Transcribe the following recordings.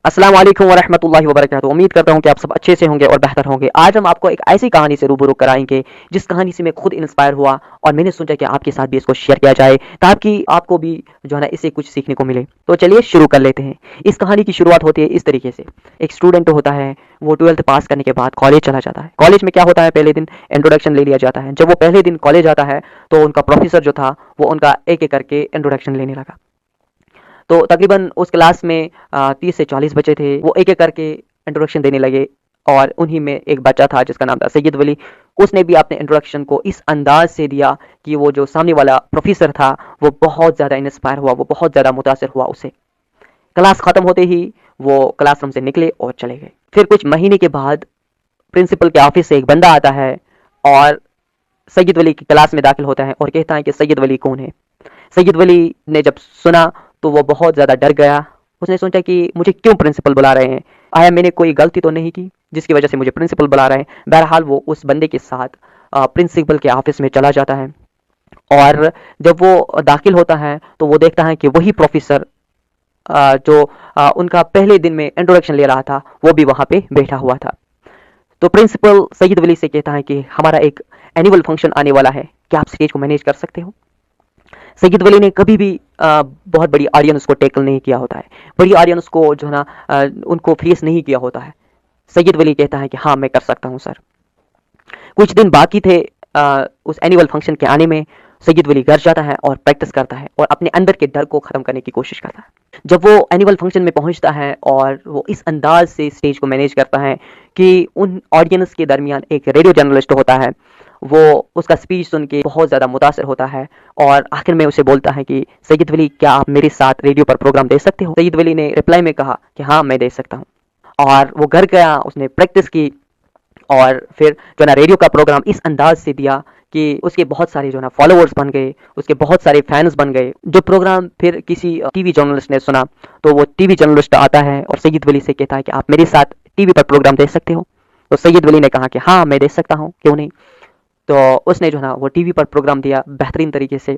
अस्सलाम वालेकुम वरहमतुल्लाहि वबरकातुहू। उम्मीद करता हूँ कि आप सब अच्छे से होंगे और बेहतर होंगे। आज हम आपको एक ऐसी कहानी से रूबरू कराएंगे जिस कहानी से मैं खुद इंस्पायर हुआ और मैंने सोचा कि आपके साथ भी इसको शेयर किया जाए ताकि आपको भी जो है ना इससे कुछ सीखने को मिले। तो चलिए शुरू कर लेते हैं। इस कहानी की शुरुआत होती है इस तरीके से। एक स्टूडेंट होता है, वो 12th पास करने के बाद कॉलेज चला जाता है। कॉलेज में क्या होता है, पहले दिन इंट्रोडक्शन ले लिया जाता है। जब वो पहले दिन कॉलेज आता है तो उनका प्रोफेसर जो था वो उनका एक एक करके इंट्रोडक्शन लेने लगा। तो तकरीबन उस क्लास में 30 से 40 बच्चे थे। वो एक एक करके इंट्रोडक्शन देने लगे और उन्हीं में एक बच्चा था जिसका नाम था सैयद वली। उसने भी अपने इंट्रोडक्शन को इस अंदाज से दिया कि वो जो सामने वाला प्रोफेसर था वो बहुत ज़्यादा इंस्पायर हुआ, वो बहुत ज़्यादा मुतासिर हुआ उससे। क्लास ख़त्म होते ही वो क्लासरूम से निकले और चले गए। फिर कुछ महीने के बाद प्रिंसिपल के ऑफिस से एक बंदा आता है और सैयद वली की क्लास में दाखिल होता है और कहता है कि सैयद वली कौन है। सैयद वली ने जब सुना तो वो बहुत ज़्यादा डर गया। उसने सोचा कि मुझे क्यों प्रिंसिपल बुला रहे हैं, आया मैंने कोई गलती तो नहीं की जिसकी वजह से मुझे प्रिंसिपल बुला रहे हैं। बहरहाल वो उस बंदे के साथ प्रिंसिपल के ऑफिस में चला जाता है और जब वो दाखिल होता है तो वो देखता है कि वही प्रोफेसर जो उनका पहले दिन में इंट्रोडक्शन ले रहा था वो भी वहाँ पे बैठा हुआ था। तो प्रिंसिपल सैयद वली से कहता है कि हमारा एक एनुअल फंक्शन आने वाला है, क्या आप स्टेज को मैनेज कर सकते हो। सैयद वली ने कभी भी बहुत बड़ी ऑडियंस को टैकल नहीं किया होता है, बड़ी ऑडियंस को जो है ना उनको फेस नहीं किया होता है। सैयद वली कहता है कि हाँ मैं कर सकता हूँ सर। कुछ दिन बाकी थे उस एनुअल फंक्शन के आने में। सैयद वली घर जाता है और प्रैक्टिस करता है और अपने अंदर के डर को ख़त्म करने की कोशिश करता है। जब वो एनुअल फंक्शन में पहुंचता है और वो इस अंदाज से स्टेज को मैनेज करता है कि उन ऑडियंस के दरमियान एक रेडियो जर्नलिस्ट होता है, वो उसका स्पीच सुन के बहुत ज़्यादा मुतासर होता है और आखिर में उसे बोलता है कि सैयद वली क्या आप मेरे साथ रेडियो पर प्रोग्राम दे सकते हो। सैयद वली ने रिप्लाई में कहा कि हाँ मैं दे सकता हूँ। और वो घर गया, उसने प्रैक्टिस की और फिर जो ना रेडियो का प्रोग्राम इस अंदाज से दिया कि उसके बहुत सारे जो ना फॉलोअर्स बन गए, उसके बहुत सारे फैंस बन गए। जो प्रोग्राम फिर किसी टीवी जर्नलिस्ट ने सुना तो वो टीवी जर्नलिस्ट आता है और सैयद वली से कहता है कि आप मेरे साथ टीवी पर प्रोग्राम दे सकते हो। तो सैयद वली ने कहा कि हाँ मैं दे सकता हूँ, क्यों नहीं। तो उसने जो है ना वो टीवी पर प्रोग्राम दिया बेहतरीन तरीके से।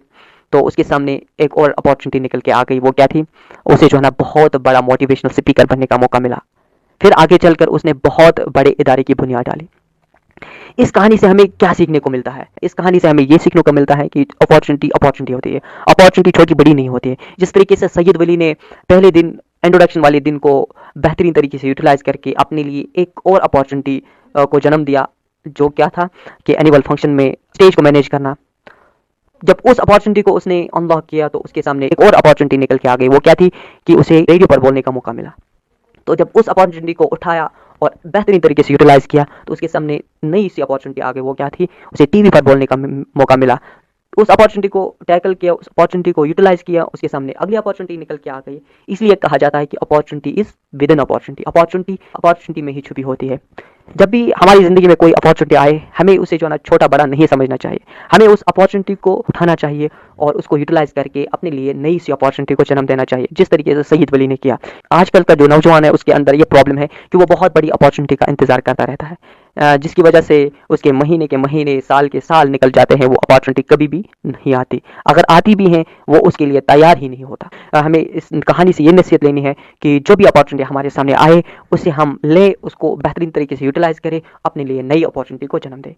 तो उसके सामने एक और अपॉर्चुनिटी निकल के आ गई। वो क्या थी, उसे जो है ना बहुत बड़ा मोटिवेशनल स्पीकर बनने का मौका मिला। फिर आगे चलकर उसने बहुत बड़े इदारे की बुनियाद डाली। इस कहानी से हमें क्या सीखने को मिलता है, इस कहानी से हमें ये सीखने को मिलता है कि अपॉर्चुनिटी अपॉर्चुनिटी होती है, अपॉर्चुनिटी छोटी बड़ी नहीं होती है। जिस तरीके से सैयद वली ने पहले दिन इंट्रोडक्शन वाले दिन को बेहतरीन तरीके से यूटिलाइज करके अपने लिए एक और अपॉर्चुनिटी को जन्म दिया, जो क्या था कि एनुअल फंक्शन में स्टेज को मैनेज करना। जब उस अपॉर्चुनिटी को उसने अनलॉक किया तो उसके सामने एक और अपॉर्चुनिटी निकल के आ गई। वो क्या थी कि उसे रेडियो पर बोलने का मौका मिला। तो जब उस अपॉर्चुनिटी को उठाया और बेहतरीन तरीके से यूटिलाइज किया तो उसके सामने नई सी अपॉर्चुनिटी आ गई। वो क्या थी, उसे टीवी पर बोलने का मौका मिला। उस अपॉर्चुनिटी को टैकल किया, उस अपॉर्चुनिटी को यूटिलाइज किया, उसके सामने अगली अपॉर्चुनिटी निकल के आ गई। इसलिए कहा जाता है कि opportunity is with in opportunity, opportunity opportunity में ही छुपी होती है। जब भी हमारी ज़िंदगी में कोई अपॉर्चुनिटी आए हमें उसे जो है ना छोटा बड़ा नहीं समझना चाहिए, हमें उस अपॉर्चुनिटी को उठाना चाहिए और उसको यूटिलाइज करके अपने लिए नई सी अपॉर्चुनिटी को जन्म देना चाहिए, जिस तरीके से सैयद वली ने किया। आजकल का जो नौजवान है उसके अंदर ये प्रॉब्लम है कि वो बहुत बड़ी अपॉर्चुनिटी का इंतजार करता रहता है, जिसकी वजह से उसके महीने के महीने साल के साल निकल जाते हैं, वो अपॉर्चुनिटी कभी भी नहीं आती। अगर आती भी हैं वो उसके लिए तैयार ही नहीं होता। हमें इस कहानी से ये नसीहत लेनी है कि जो भी अपॉर्चुनिटी हमारे सामने आए उसे हम लें, उसको बेहतरीन तरीके से यूटिलाइज करें, अपने लिए नई अपॉर्चुनिटी को जन्म दें।